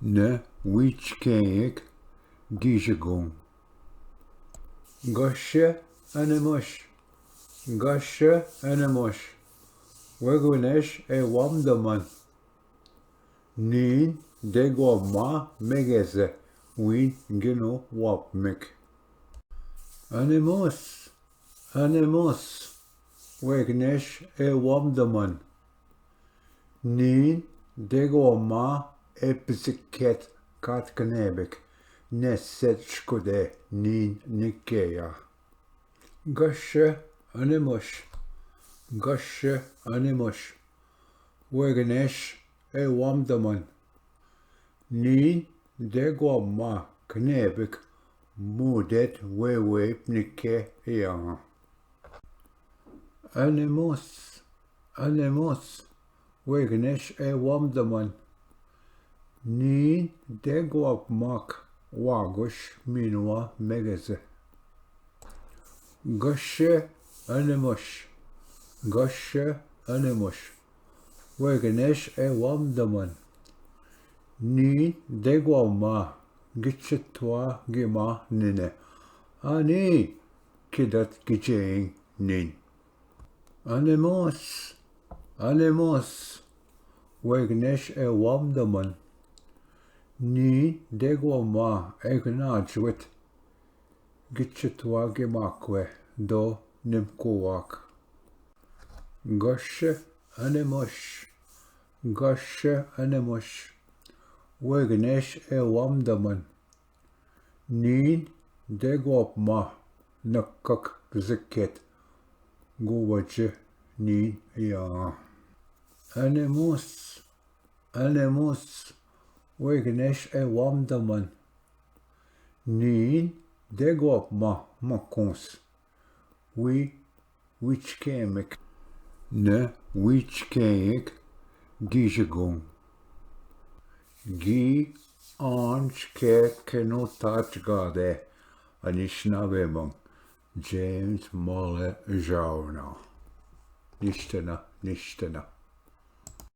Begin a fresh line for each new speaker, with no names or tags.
niwiijkenyik giizhigoong. Gasje animush, wegunesh wamdaman. Niin degwama megeze, win gino wapmik. Animus, wegnesh wamdaman. Niin degwama epsiket katknebik, neset shkude niin nikkeja. Gasje animush, wegnesh wamdaman. Niin degwama knebik, mudet wewep nikke ja. Animus, wegnesh wamdaman. Niin degwapmak wagush minwa megeze. Gasje animush, wegnesh wamdaman. Niin degwama gichitwa gima nine. Ani kidat giizhigoong nin. Animus, wegnesh wamdaman. Niin degwama egnajwit gichitwa gimakwe do nimkuwak. Gasje animush, wegnesh wamdaman. Niin degwapma nakkak ziket guwaje niin ja. Animus, wegnesh wamdaman. Niin degwapma makuns. niwiijkenyik giizhigoong. Gi anske kenotajgade Anishinaabemang, James Mole Jauna. Nishtana.